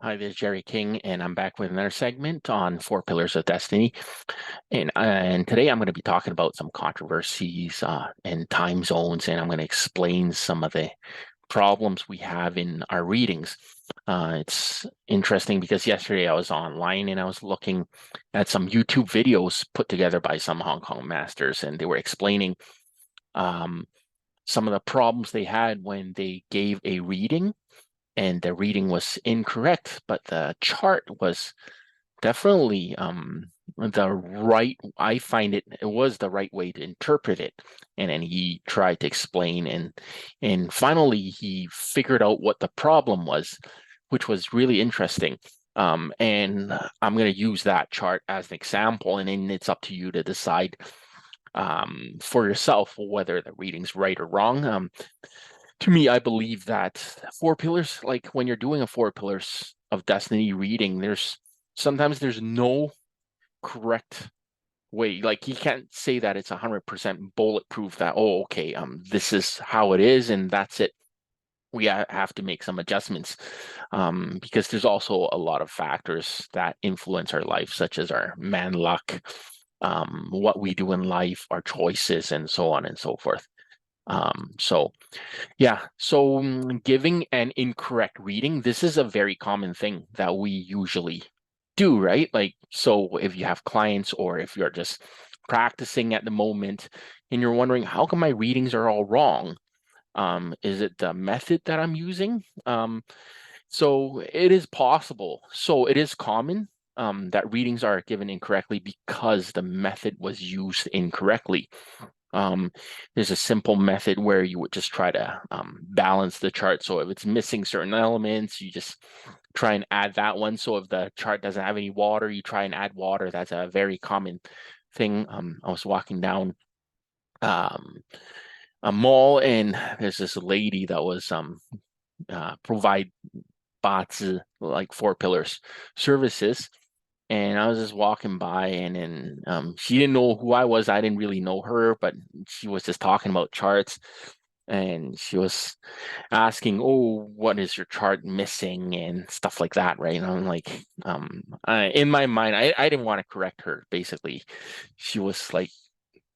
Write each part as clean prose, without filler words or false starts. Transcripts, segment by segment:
Hi, this is Jerry King, and I'm back with another segment on Four Pillars of Destiny. And today I'm going to be talking about some controversies and time zones, and I'm going to explain some of the problems we have in our readings. It's interesting because yesterday I was online and I was looking at some YouTube videos put together by some Hong Kong masters, and they were explaining um, some of the problems they had when they gave a reading and the reading was incorrect, but the chart was definitely the right. I find it was the right way to interpret it. And then he tried to explain, and finally he figured out what the problem was, which was really interesting. And I'm going to use that chart as an example, and then it's up to you to decide for yourself whether the reading's right or wrong. To me, I believe that four pillars, like when you're doing a four pillars of destiny reading, there's no correct way. Like you can't say that it's 100% bulletproof that, oh, okay, this is how it is and that's it. We have to make some adjustments because there's also a lot of factors that influence our life, such as our man luck, what we do in life, our choices, and so on and so forth. So yeah, so giving an incorrect reading, this is a very common thing that we usually do, right? Like, so if you have clients or if you're just practicing at the moment and you're wondering, how come my readings are all wrong? Is it the method that I'm using? So it is possible. So it is common that readings are given incorrectly because the method was used incorrectly. Um, there's a simple method where you would just try to balance the chart. So if it's missing certain elements, you just try and add that one. So if the chart doesn't have any water, you try and add water. That's a very common thing. I was walking down um, a mall and there's this lady that was provide Bazi, like four pillars services. And I was just walking by, and then she didn't know who I was. I didn't really know her, but she was just talking about charts, and she was asking, "Oh, what is your chart missing?" and stuff like that, right? And I'm like, in my mind, I didn't want to correct her. Basically, she was like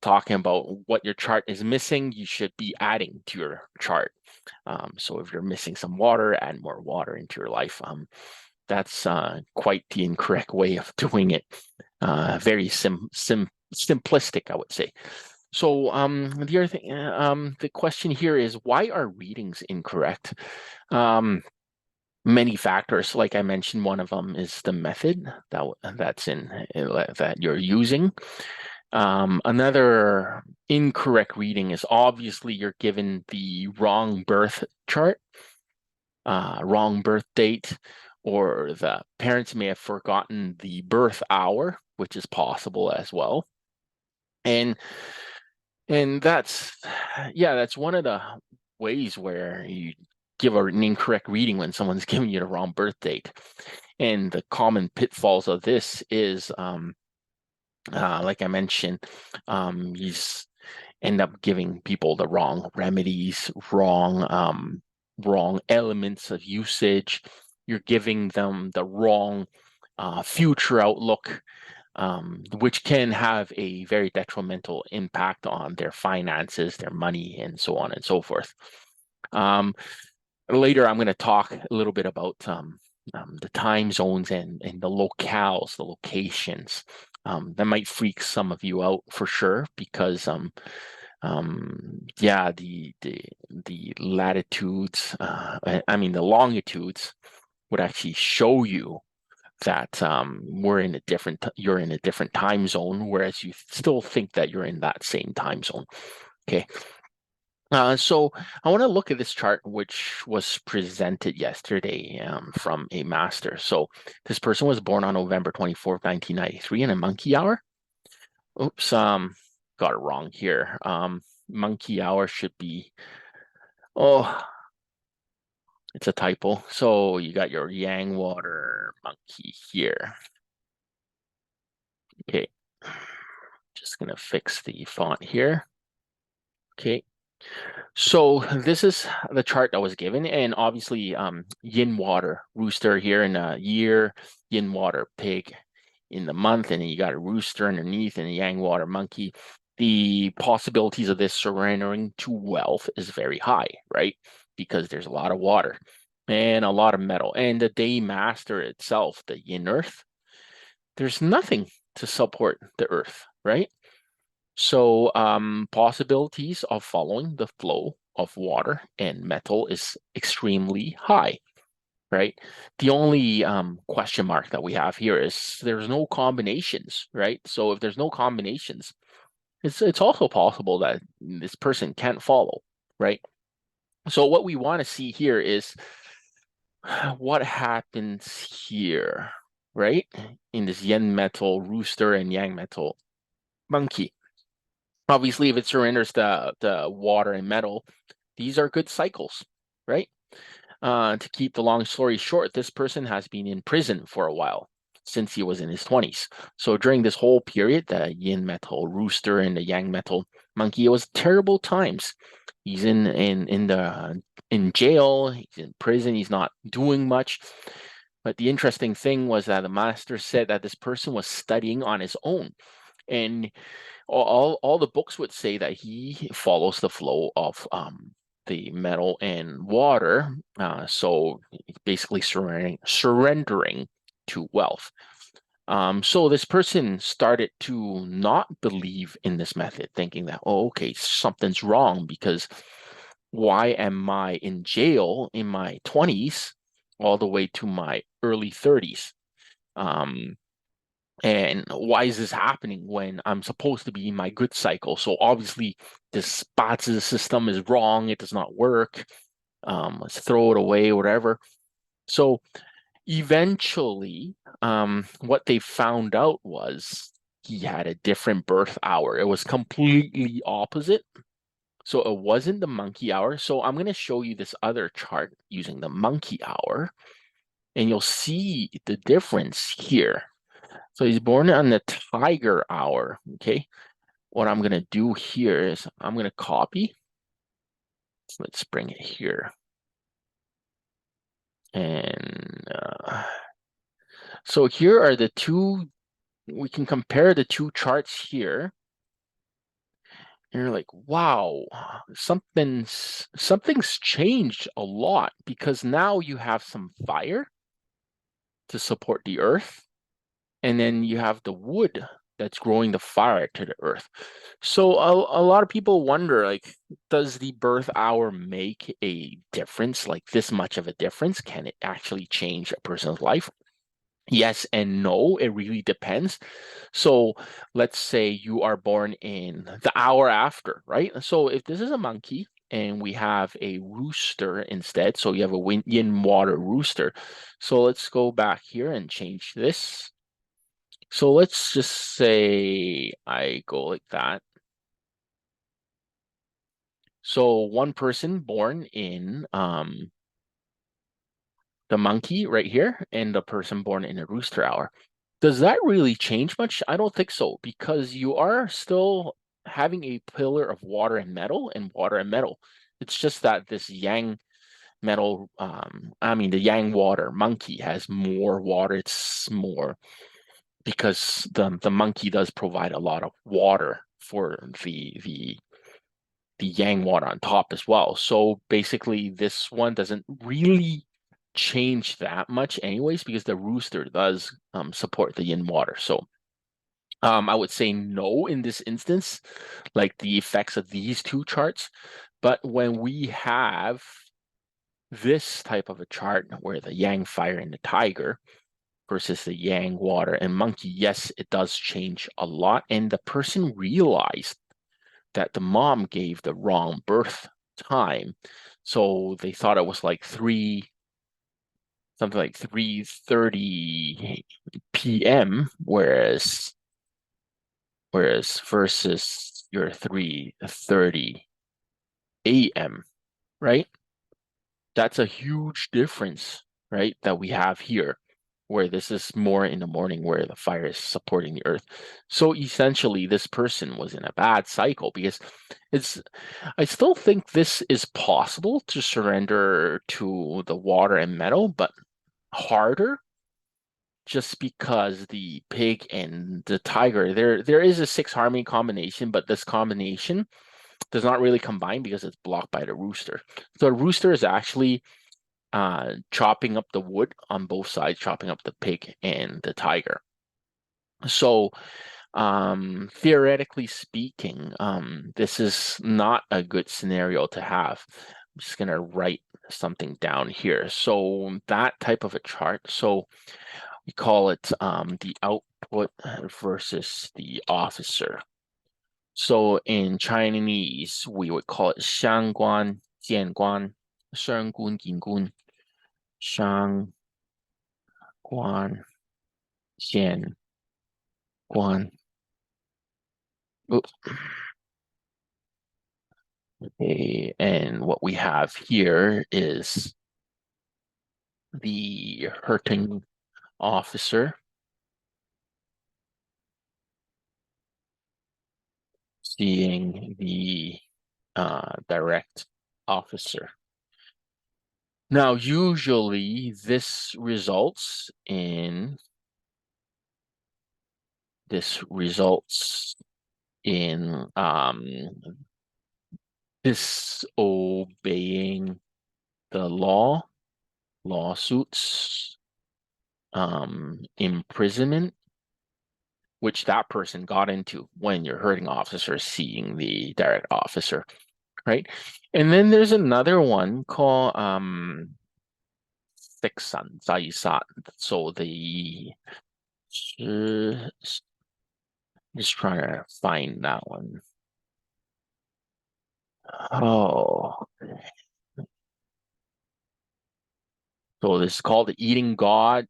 talking about what your chart is missing, you should be adding to your chart. So if you're missing some water, add more water into your life. That's quite the incorrect way of doing it. Very simplistic, I would say. So the other thing, the question here is, why are readings incorrect? Many factors, like I mentioned, one of them is the method that's in that you're using. Another incorrect reading is obviously you're given the wrong birth chart, wrong birth date, or the parents may have forgotten the birth hour, which is possible as well. And that's yeah, that's one of the ways where you give an incorrect reading when someone's giving you the wrong birth date. And the common pitfalls of this is like I mentioned, he's end up giving people the wrong remedies, wrong elements of usage. You're giving them the wrong future outlook, which can have a very detrimental impact on their finances, their money, and so on and so forth. Later, I'm going to talk a little bit about the time zones and the locales, the locations. That might freak some of you out for sure because yeah, the latitudes, I mean the longitudes would actually show you that you're in a different time zone, whereas you still think that you're in that same time zone. Okay. So I want to look at this chart, which was presented yesterday from a master. So this person was born on November 24th, 1993 in a monkey hour. Oops, got it wrong here. Monkey hour should be, oh, it's a typo. So you got your Yang water monkey here. Okay, just gonna fix the font here. Okay, So this is the chart that was given, and obviously yin water rooster here in a year, yin water pig in the month, and then you got a rooster underneath and a yang water monkey. The possibilities of this surrendering to wealth is very high, right? Because there's a lot of water and a lot of metal. And the day master itself, the yin earth, there's nothing to support the earth, right? So possibilities of following the flow of water and metal is extremely high, right? The only question mark that we have here is there's no combinations, right? So if there's no combinations, it's also possible that this person can't follow, right? So what we want to see here is what happens here, right? In this yin metal rooster and yang metal monkey. Obviously, if it surrenders the water and metal, these are good cycles, right? To keep the long story short, this person has been in prison for a while since he was in his 20s. So during this whole period, the yin metal rooster and the yang metal monkey, it was terrible times. He's in jail, he's in prison, he's not doing much. But the interesting thing was that the master said that this person was studying on his own. And all the books would say that he follows the flow of the metal and water. So basically surrendering to wealth. So this person started to not believe in this method, thinking that, oh, okay, something's wrong because why am I in jail in my 20s all the way to my early 30s? And why is this happening when I'm supposed to be in my good cycle? So obviously this Bazi system is wrong. It does not work. Let's throw it away, whatever. So eventually, what they found out was he had a different birth hour. It was completely opposite. So it wasn't the monkey hour. So I'm going to show you this other chart using the monkey hour, and you'll see the difference here. So he's born on the tiger hour, okay? What I'm going to do here is I'm going to copy. So let's bring it here. And so here are the two, we can compare the two charts here. And you're like, wow, something's changed a lot because now you have some fire to support the earth. And then you have the wood that's growing the fire to the earth. So a lot of people wonder, like, does the birth hour make a difference, like this much of a difference? Can it actually change a person's life? Yes and no, it really depends. So let's say you are born in the hour after, right? So if this is a monkey and we have a rooster instead, so you have a yin water rooster. So let's go back here and change this. So let's just say I go like that. So one person born in the monkey right here and the person born in a rooster hour. Does that really change much? I don't think so, because you are still having a pillar of water and metal and water and metal. It's just that this yang metal, I mean the yang water monkey has more water. It's more because the monkey does provide a lot of water for the yang water on top as well. So basically, this one doesn't really change that much, anyways, because the rooster does support the yin water. So I would say no in this instance, like the effects of these two charts. But when we have this type of a chart where the yang fire and the tiger versus the yang water and monkey, yes, it does change a lot. And the person realized that the mom gave the wrong birth time. So they thought it was like something like 3:30 p.m., whereas versus your 3:30 a.m., right? That's a huge difference, right? That we have here. where this is more in the morning where the fire is supporting the earth. So essentially, this person was in a bad cycle because it's, I still think this is possible to surrender to the water and metal, but harder just because the pig and the tiger, there is a 6 harmony combination, but this combination does not really combine because it's blocked by the rooster. So the rooster is actually chopping up the wood on both sides, chopping up the pig and the tiger. So theoretically speaking, this is not a good scenario to have. I'm just gonna write something down here. So that type of a chart. So we call it the output versus the officer. So in Chinese, we would call it 相关、见官、升官、进官、相关、见官. Okay, and what we have here is the hurting officer seeing the direct officer. Now, usually this results in disobeying the law, lawsuits, imprisonment, which that person got into when you're hurting officer seeing the direct officer, right? And then there's another one called 6散在散. So the just trying to find that one. Oh, so this is called the eating god.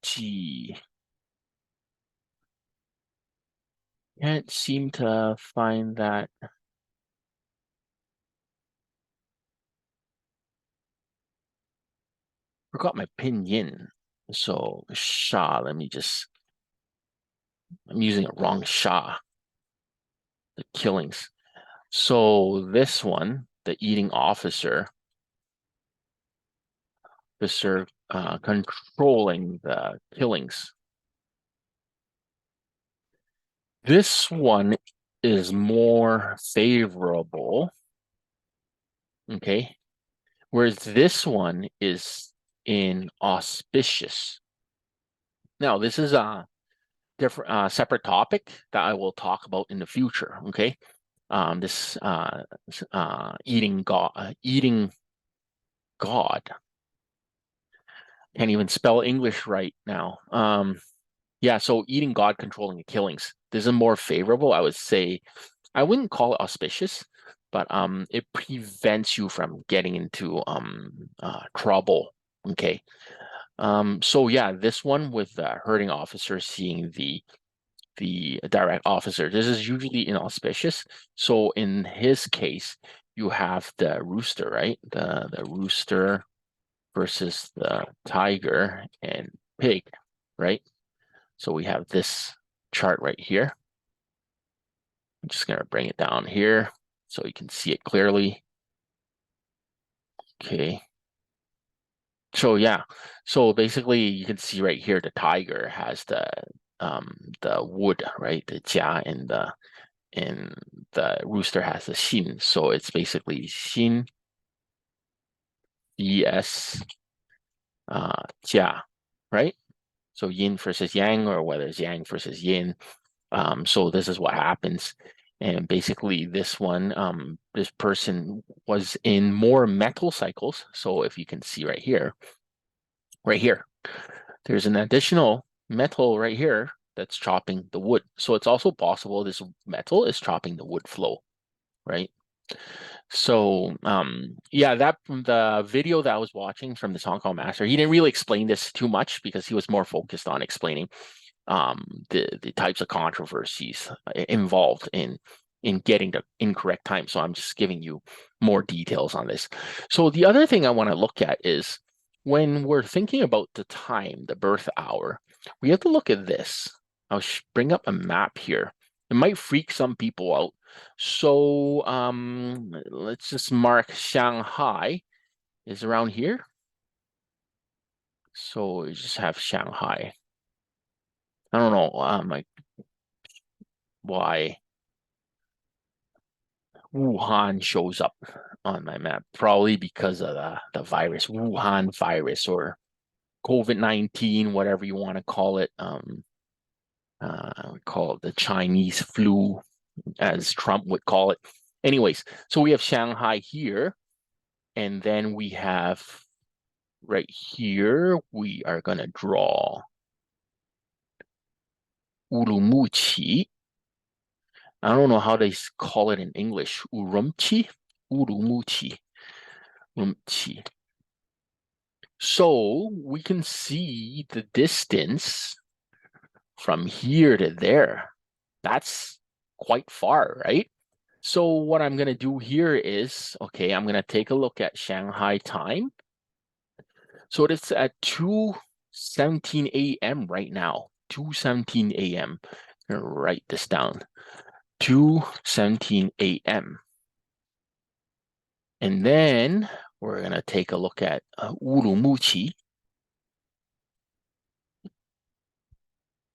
Gee, can't seem to find that. Forgot my pinyin. So Sha, let me just, I'm using a wrong Sha. The killings. So this one, the eating officer, controlling the killings. This one is more favorable, okay? Whereas this one is inauspicious. Now, this is a different, separate topic that I will talk about in the future, okay? This eating God. Can't even spell English right now. Yeah, so eating God, controlling the killings. This is more favorable, I would say. I wouldn't call it auspicious, but it prevents you from getting into trouble. Okay. So yeah, this one with the herding officer seeing the direct officer, this is usually inauspicious. So in his case, you have the rooster, right? The rooster versus the tiger and pig, right? So we have this chart right here. I'm just going to bring it down here so you can see it clearly. Okay. So yeah, so basically you can see right here the tiger has the wood, right? The jia and the rooster has the xin. So it's basically xin es jia, right? So yin versus yang, or whether it's yang versus yin. So this is what happens. And basically this one, this person was in more metal cycles. So if you can see right here, there's an additional metal right here that's chopping the wood. So it's also possible this metal is chopping the wood flow, right? So yeah, that the video that I was watching from the Hong Kong master, he didn't really explain this too much because he was more focused on explaining the types of controversies involved in getting the incorrect time. So I'm just giving you more details on this. So the other thing I want to look at is when we're thinking about the time, the birth hour, we have to look at this. I'll bring up a map here. It might freak some people out. So let's just mark Shanghai is around here. So we just have Shanghai. I don't know like why Wuhan shows up on my map. Probably because of the virus, Wuhan virus or COVID-19, whatever you want to call it. We call it the Chinese flu, as Trump would call it. Anyways, so we have Shanghai here, and then we have right here, we are going to draw Urumqi. I don't know how they call it in English. Urumqi? Urumqi. Urumqi. So we can see the distance from here to there. That's quite far, right? So what I'm going to do here is, okay, I'm going to take a look at Shanghai time. So it's at 2:17 a.m. right now. 2:17 a.m. I'm going to write this down. 2:17 a.m. And then we're going to take a look at Urumqi.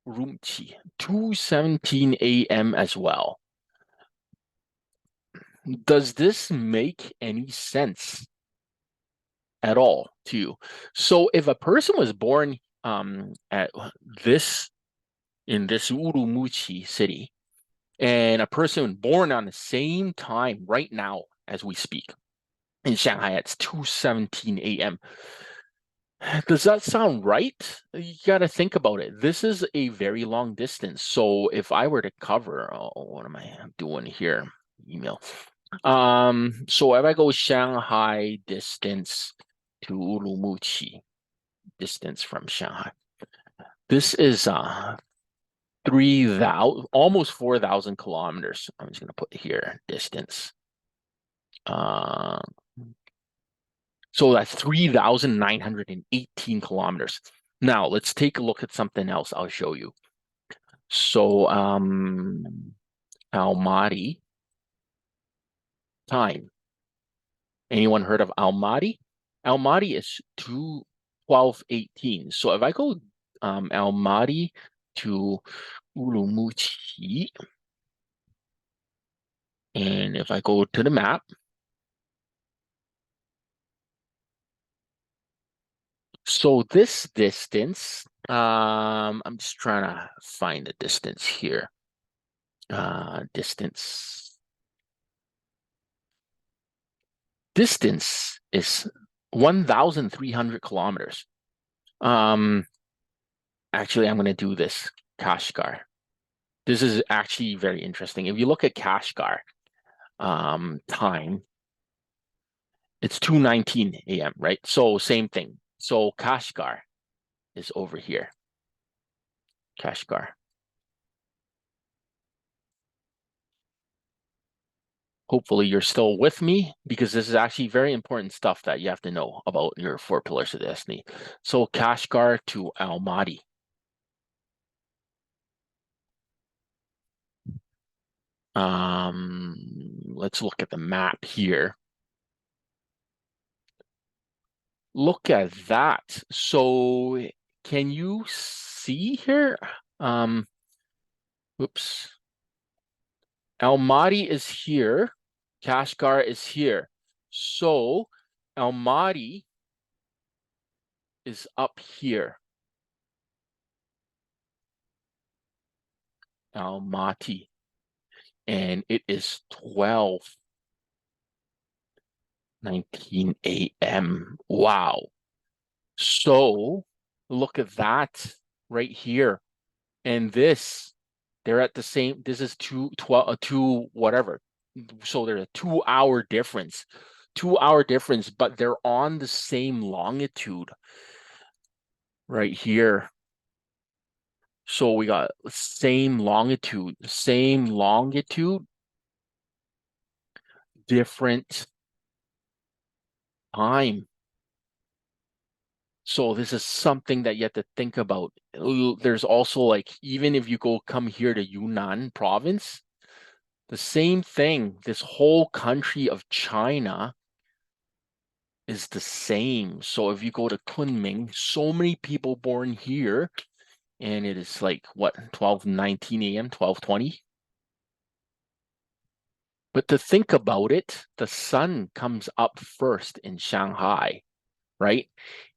Urumqi, 2:17 a.m. as well. Does this make any sense at all to you? So if a person was born at this in this Urumqi city, and a person born on the same time right now as we speak in Shanghai, it's 2:17 a.m. Does that sound right? You got to think about it. This is a very long distance. So if I were to cover, oh, what am I doing here? Email. So if I go Shanghai distance to Urumqi, distance from Shanghai, this is 3,000, almost 4,000 kilometers. I'm just gonna put here distance. So that's 3,918 kilometers. Now let's take a look at something else. I'll show you. So Almaty time. Anyone heard of Almaty? Almaty is 2:12:18. So if I go Almaty to Urumqi, and if I go to the map, so this distance, I'm just trying to find the distance here. Distance is 1,300 kilometers. Actually, I'm going to do this Kashgar. This is actually very interesting. If you look at Kashgar time, it's 2:19 a.m., right? So same thing. So Kashgar is over here. Kashgar. Hopefully you're still with me because this is actually very important stuff that you have to know about your four pillars of destiny. So Kashgar to Almaty. Let's look at the map here. Look at that. So can you see here? Oops. Almaty is here. Kashgar is here. So Almaty is up here. Almaty. And it is 12:19 a.m. Wow. So look at that right here. And this, they're at the same, this is 2 whatever. So there's a 2-hour difference. 2-hour difference, but they're on the same longitude right here. So we got same longitude, different time. So this is something that you have to think about. There's also like, even if you come here to Yunnan province, the same thing. This whole country of China is the same. So if you go to Kunming, so many people born here, and it is like what, 12:19 a.m., 12:20. But to think about it, the sun comes up first in Shanghai, right?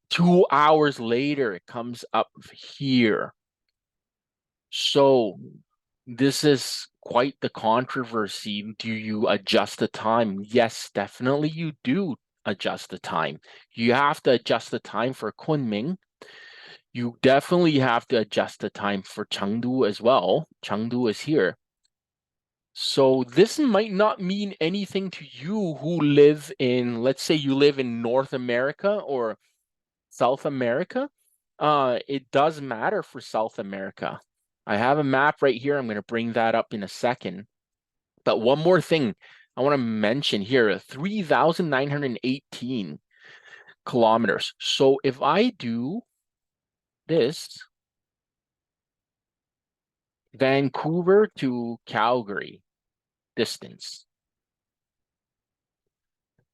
2 hours later, it comes up here. So this is quite the controversy. Do you adjust the time? Yes, definitely you do adjust the time. You have to adjust the time for Kunming. You definitely have to adjust the time for Chengdu as well. Chengdu is here. So this might not mean anything to you who live in, let's say you live in North America or South America. It does matter for South America. I have a map right here. I'm going to bring that up in a second. But one more thing I want to mention here, 3,918 kilometers. So if I do this, Vancouver to Calgary distance.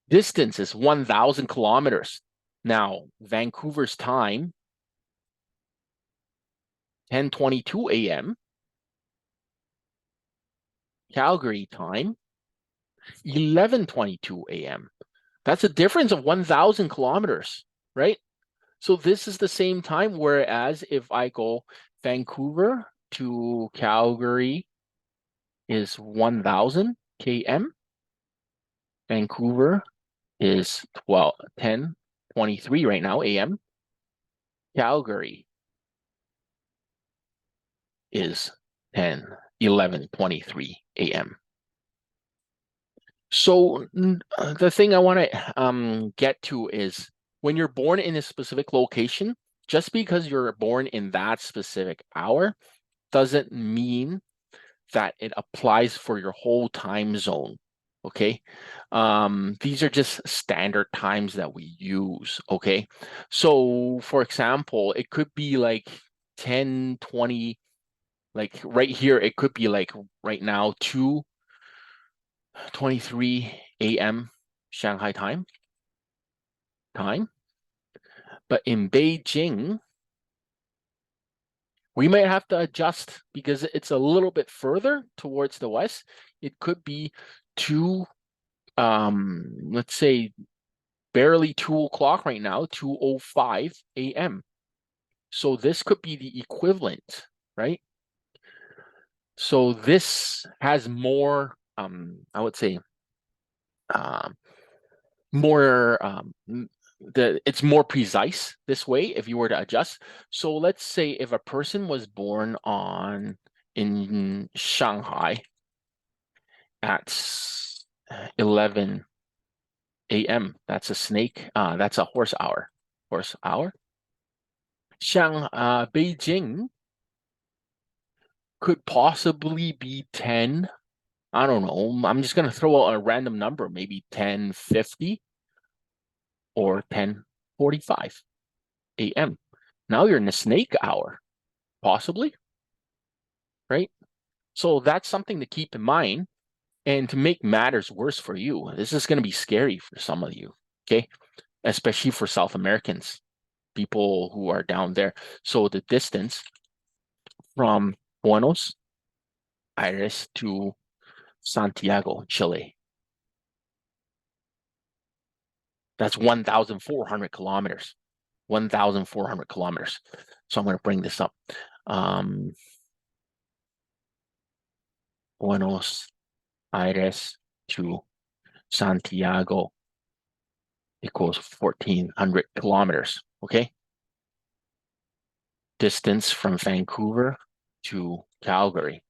Distance is 1,000 kilometers. Now, Vancouver's time, 10:22 a.m. Calgary time, 11:22 a.m. That's a difference of 1,000 kilometers, right? So this is the same time, whereas if I go Vancouver to Calgary is 1,000 km. Vancouver is 10:23 right now, a.m. Calgary is 11:23 a.m. So the thing I want to get to is, when you're born in a specific location, just because you're born in that specific hour doesn't mean that it applies for your whole time zone. Okay. These are just standard times that we use. Okay. So for example, it could be like 10:20, like right here, it could be like right now, 2:23 a.m. Shanghai time. But in Beijing, we might have to adjust because it's a little bit further towards the west. It could be two, let's say barely 2 o'clock right now, 2:05 a.m. So this could be the equivalent, right? So this has more, I would say, um, more it's more precise this way if you were to adjust. So let's say if a person was born in Shanghai at 11 a.m., that's a snake, that's a horse hour. Beijing could possibly be 10. I don't know. I'm just gonna throw out a random number, maybe 10:50 or 10:45 a.m. Now you're in the snake hour, possibly, right? So that's something to keep in mind. And to make matters worse for you, this is going to be scary for some of you, okay? Especially for South Americans, people who are down there. So the distance from Buenos Aires to Santiago, Chile, that's 1,400 kilometers. 1,400 kilometers. So I'm going to bring this up. Buenos Aires to Santiago equals 1,400 kilometers. Okay. Distance from Vancouver to Calgary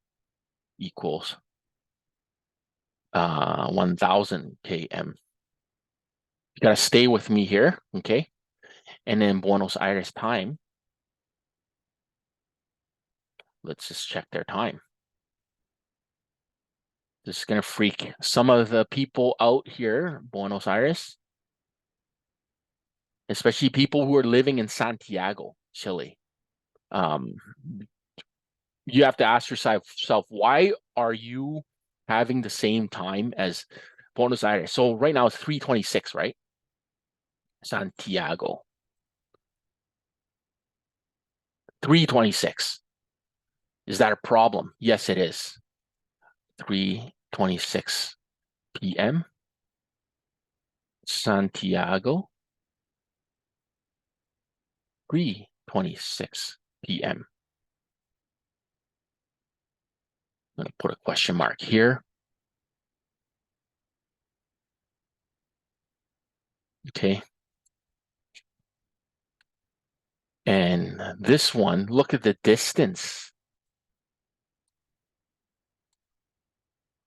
equals 1,000 km. You got to stay with me here. Okay. And then Buenos Aires time. Let's just check their time. This is going to freak some of the people out here, Buenos Aires. especially people who are living in Santiago, Chile. Um, you have to ask yourself, why are you having the same time as Buenos Aires? So right now it's 3:26, right? Santiago. 3:26. Is that a problem? Yes, it is. 3:26 p.m. Santiago. 3:26 p.m. I'm going to put a question mark here. Okay. And this one, look at the distance.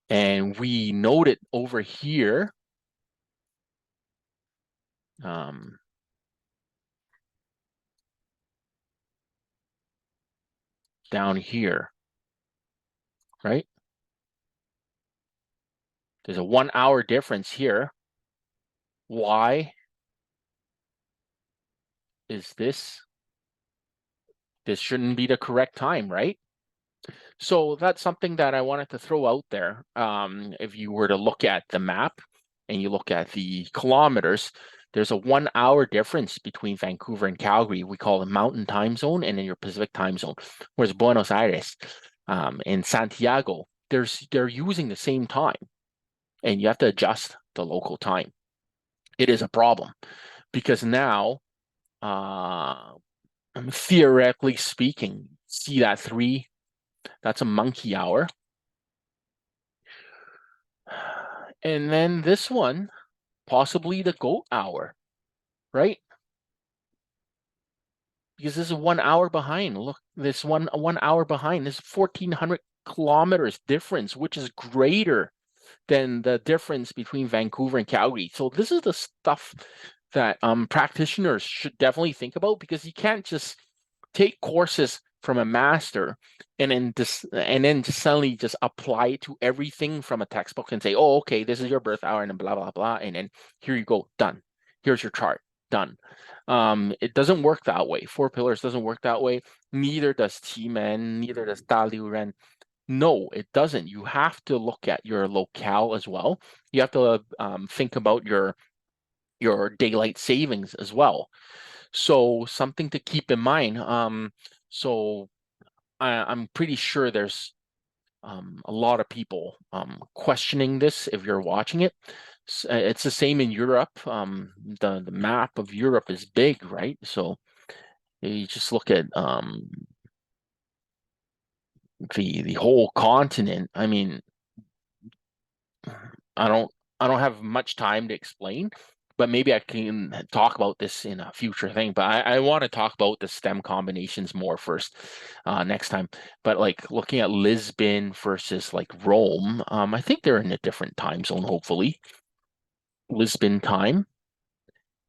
And we note it over here. Down here, right? There's a 1 hour difference here. Why is this? This shouldn't be the correct time, right? So that's something that I wanted to throw out there. If you were to look at the map and you look at the kilometers, there's a 1 hour difference between Vancouver and Calgary. We call it Mountain Time Zone and in your Pacific Time Zone. Whereas Buenos Aires and Santiago, they're using the same time, and you have to adjust the local time. It is a problem because now, theoretically speaking, see that 3, that's a monkey hour. And then this one, possibly the goat hour, right? Because this is 1 hour behind. Look, this one hour behind. This is 1,400 kilometers difference, which is greater than the difference between Vancouver and Calgary. So this is the stuff that practitioners should definitely think about, because you can't just take courses from a master and then just suddenly just apply it to everything from a textbook and say, oh, okay, this is your birth hour and blah blah blah, and then here you go, done. Here's your chart, done. It doesn't work that way. Four Pillars doesn't work that way. Neither does T-Man, neither does Talyuren. No, it doesn't. You have to look at your locale as well. You have to think about your daylight savings as well. So something to keep in mind. So I'm pretty sure there's a lot of people questioning this if you're watching it. It's the same in Europe. The map of Europe is big, right? So you just look at the whole continent. I mean, I don't have much time to explain, but maybe I can talk about this in a future thing. But I want to talk about the stem combinations more first next time. But like looking at Lisbon versus like Rome, I think they're in a different time zone, hopefully. Lisbon time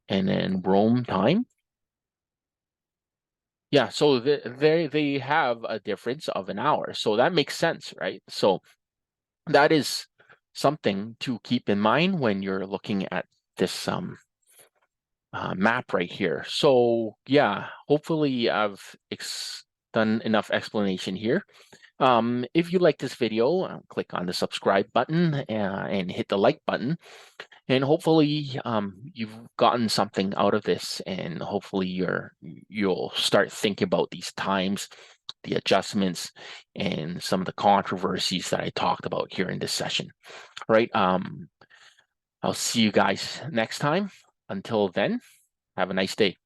and then Rome time. Yeah, so they have a difference of an hour. So that makes sense, right? So that is something to keep in mind when you're looking at this map right here. So yeah, hopefully I've done enough explanation here. If you like this video, click on the subscribe button and hit the like button. And hopefully you've gotten something out of this, and hopefully you'll start thinking about these times, the adjustments, and some of the controversies that I talked about here in this session. All right. I'll see you guys next time. Until then, have a nice day.